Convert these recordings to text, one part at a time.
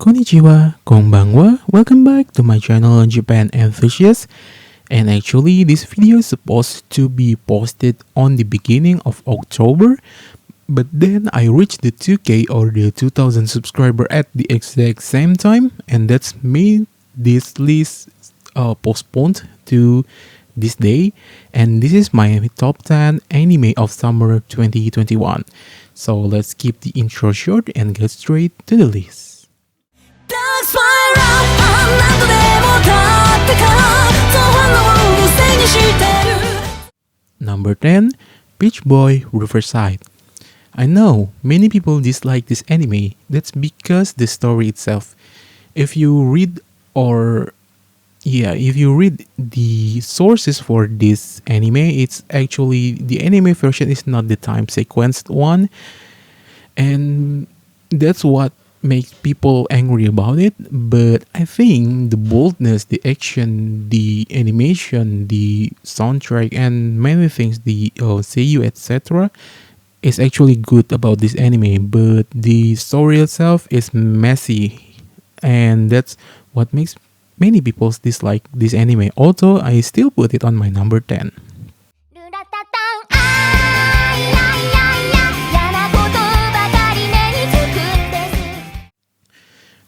Konnichiwa, konbanwa, welcome back to my channel Japan Enthusiast. And actually this video is supposed to be posted on the beginning of October, but then I reached the 2k or the 2000 subscriber at the exact same time, and that's made this list postponed to this day. And this is my top 10 anime of summer 2021. So let's keep the intro short and get straight to the list. Number 10, Boy Riverside. I know many people dislike this anime. That's because the story itself. If you read the sources for this anime, it's actually the anime version is not the time sequenced one, and that's what makes people angry about it. But I think the boldness, the action, the animation, the soundtrack, and many things, the seiyuu, etc., is actually good about this anime. But the story itself is messy, and that's what makes many people dislike this anime. Although I still put it on my number 10.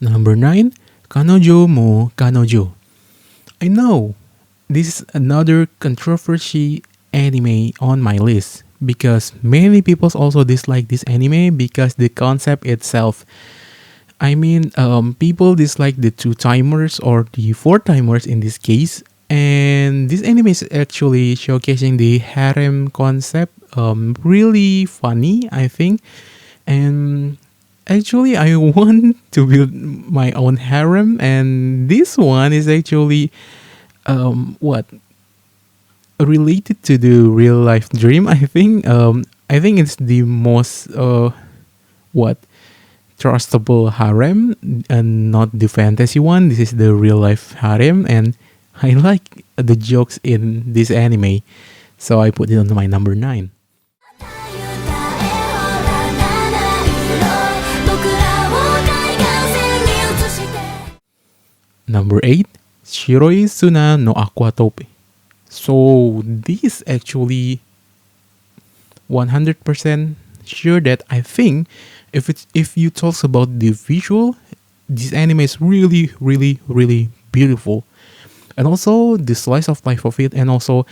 Number 9, Kanojo mo Kanojo. I know this is another controversy anime on my list because many people also dislike this anime because the concept itself. I mean, people dislike the 2-timers or the 4-timers in this case, and this anime is actually showcasing the harem concept. Really funny, I think, and actually, I want to build my own harem, and this one is actually related to the real life dream. I think it's the most trustable harem, and not the fantasy one. This is the real life harem, and I like the jokes in this anime, so I put it on my number 9. Number 8, Shiroi Suna no Aquatope. So this actually 100% sure that I think if you talk about the visual, this anime is really, really, really beautiful. And also the slice of life of it, and also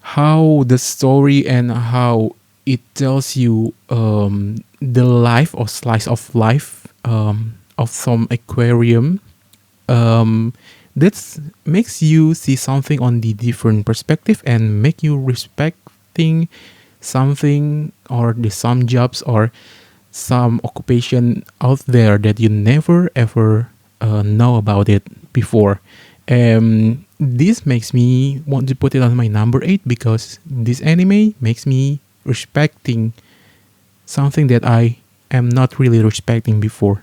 how the story and how it tells you the life or slice of life of some aquarium. That makes you see something on the different perspective and make you respecting something or some jobs or some occupation out there that you never ever know about it before. This makes me want to put it on my number 8 because this anime makes me respecting something that I am not really respecting before.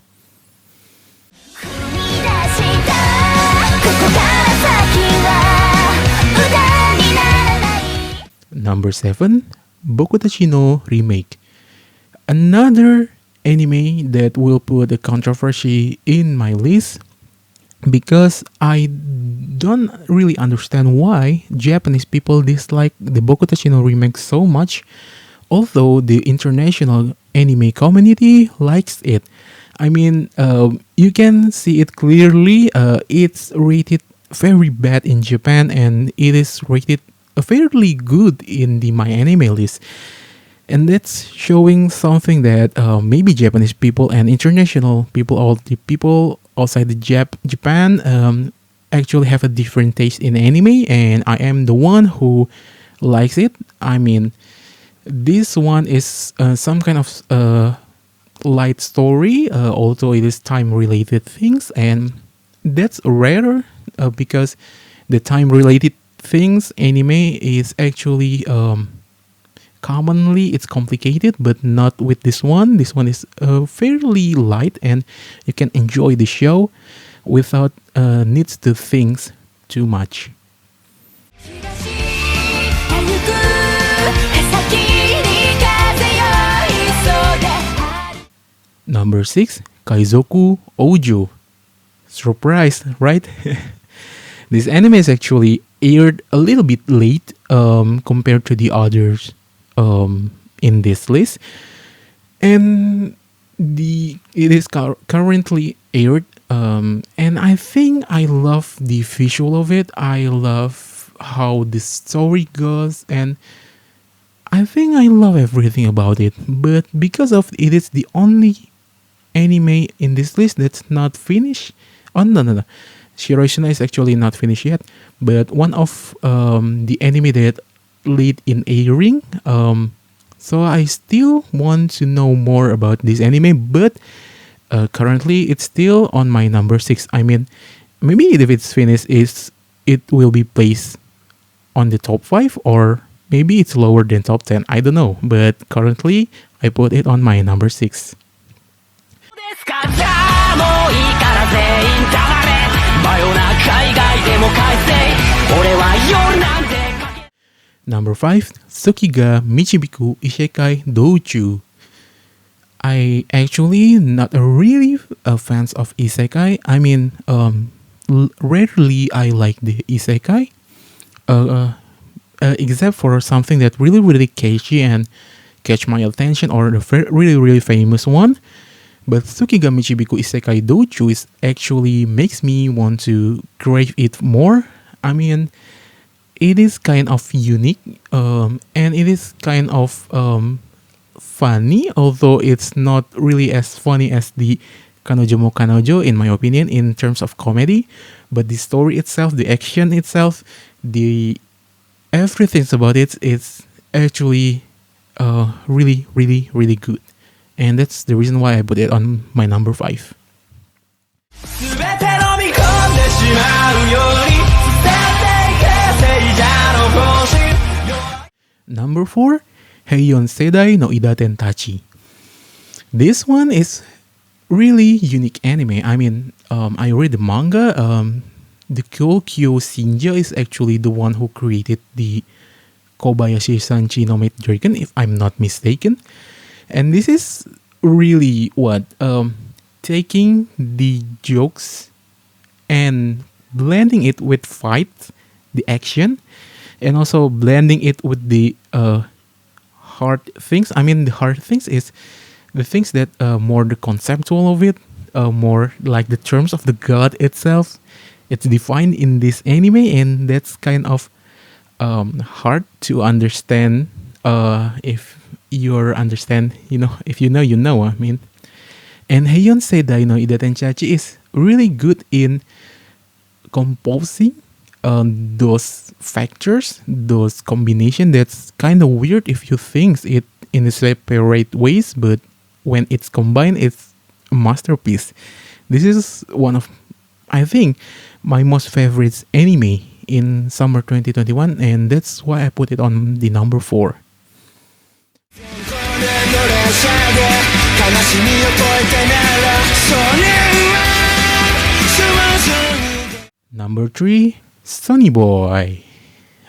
Number 7, Bokutachi no Remake. Another anime that will put a controversy in my list because I don't really understand why Japanese people dislike the Bokutachi no Remake so much, although the international anime community likes it. I mean, you can see it clearly. It's rated very bad in Japan, and it is rated fairly good in the My Anime list. And that's showing something that maybe Japanese people and international people, all the people outside the Japan, actually have a different taste in anime, and I am the one who likes it. I mean, this one is some kind of light story, although it is time-related things, and that's rare because the time-related things anime is actually commonly it's complicated, but not with this one. This one is fairly light, and you can enjoy the show without needs to think too much. Number 6, Kaizoku Oujo. Surprise, right? This anime is actually aired a little bit late compared to the others in this list, and it is currently aired. And I think I love the visual of it. I love how the story goes, and I think I love everything about it. But because of it is the only anime in this list that's not finished. Oh no no no, Shiroi is actually not finished yet. But one of the anime that late in airing. So I still want to know more about this anime, but currently it's still on my number 6. I mean, maybe if it's finished, it will be placed on the top 5, or maybe it's lower than top 10. I don't know, but currently I put it on my number 6. Number 5, Tsuki ga Michibiku Isekai Douchuu. I actually not a really a fans of Isekai. I mean, rarely I like the Isekai, except for something that really catchy and catch my attention, or the really famous one. But Tsuki ga Michibiku Isekai Douchuu is actually makes me want to crave it more. I mean, it is kind of unique, and it is kind of funny, although it's not really as funny as the Kanojo mo Kanojo, in my opinion, in terms of comedy. But the story itself, the action itself, the everything about it is actually really good. And that's the reason why I put it on my number 5. Number 4, Heion Sedai no Idaten-tachi. This one is really unique anime. I mean, I read the manga. The Kyokyo Shinja is actually the one who created the Kobayashi-san Chinomate Dragon, if I'm not mistaken. And this is really what taking the jokes and blending it with fight, the action, and also blending it with the hard things. I mean, the hard things is the things that more the conceptual of it, more like the terms of the god itself. It's defined in this anime, and that's kind of hard to understand. If you understand, if you know. I mean, and Heion Sedai no Idaten-tachi is really good in composing those factors, those combination that's kind of weird if you think it in a separate ways, but when it's combined, it's a masterpiece. This is one of, I think, my most favorite anime in summer 2021, and that's why I put it on the number 4. Number 3, Sonny Boy.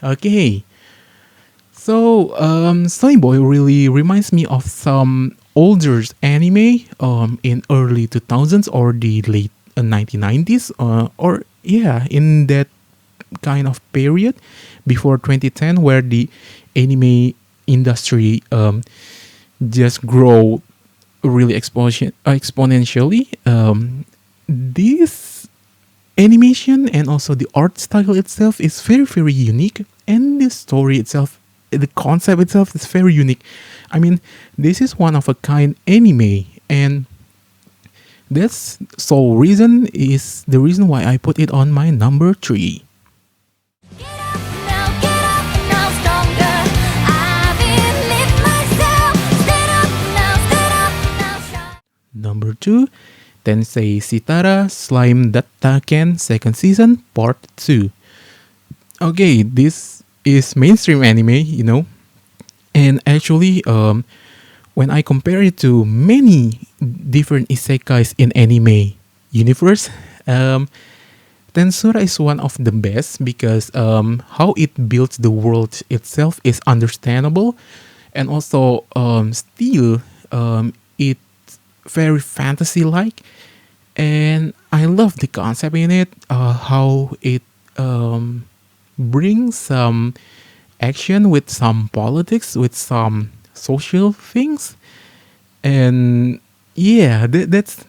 Okay, so Sonny Boy really reminds me of some older anime in early 2000s or the late 1990s, or yeah, in that kind of period before 2010, where the anime industry just grow really exponentially. This animation and also the art style itself is very unique, and the story itself, the concept itself is very unique. I mean, this is one of a kind anime, and that's is the reason why I put it on my number 3. Number 2, Tensei Shitara Slime Datta Ken Second Season Part 2. Okay, this is mainstream anime, and actually, when I compare it to many different isekais in anime universe, Tensura is one of the best because how it builds the world itself is understandable, and also still it very fantasy like, and I love the concept in it. How it brings some action with some politics, with some social things, and yeah, that's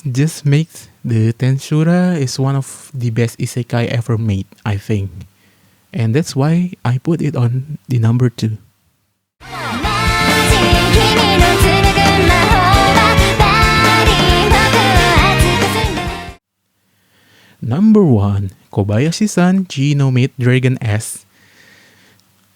just makes the Tensura is one of the best isekai ever made, I think, and that's why I put it on the number 2. Number 1, Kobayashi-san Genomate Dragon S.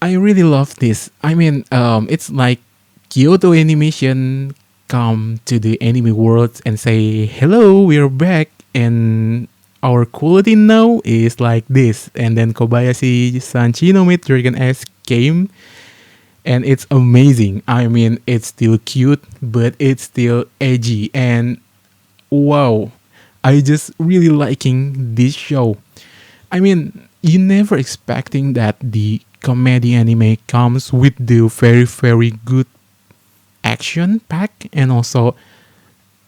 I really love this. I mean, it's like Kyoto Animation come to the anime world and say, "Hello, we're back, and our quality now is like this." And then Kobayashi-san Genomate Dragon S came, and it's amazing. I mean, it's still cute, but it's still edgy, and wow, I just really liking this show. I mean, you never expecting that the comedy anime comes with the very very good action pack and also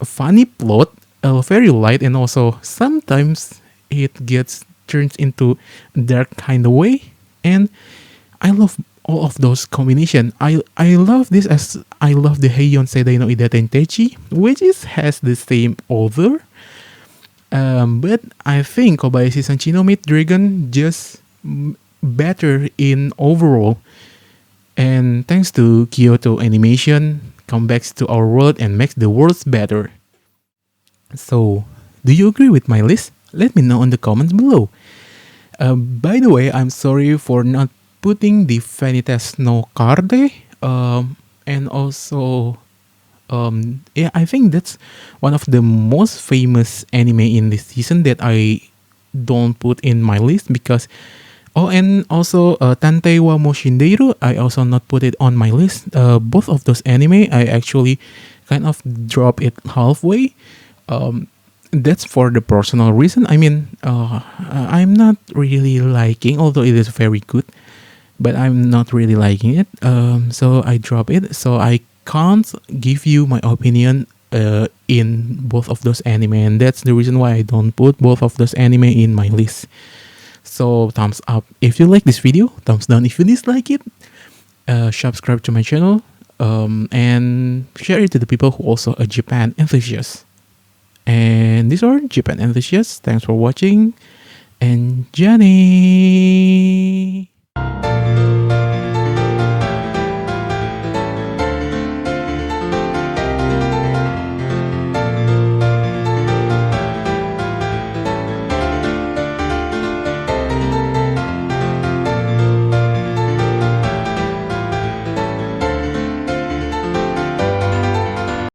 a funny plot, very light, and also sometimes it gets turned into dark kind of way. And I love all of those combination. I love this as I love the Heion Sedai no Idaten-tachi, which is has the same author. But I think Kobayashi-san Genomate Dragon just better in overall. And thanks to Kyoto Animation, come back to our world and makes the world better. So, do you agree with my list? Let me know in the comments below. By the way, I'm sorry for not putting the Vanitas no Carte. And also, yeah, I think that's one of the most famous anime in this season that I don't put in my list because. Oh, and also Tantei wa Moshindeiru, I also not put it on my list. Both of those anime, I actually kind of drop it halfway. That's for the personal reason. I mean, I'm not really liking, although it is very good, but I'm not really liking it. So I drop it. So I can't give you my opinion in both of those anime, and that's the reason why I don't put both of those anime in my list. So thumbs up if you like this video, thumbs down if you dislike it, subscribe to my channel, and share it to the people who also are Japan enthusiasts. And these are Japan enthusiasts. Thanks for watching, and Johnny.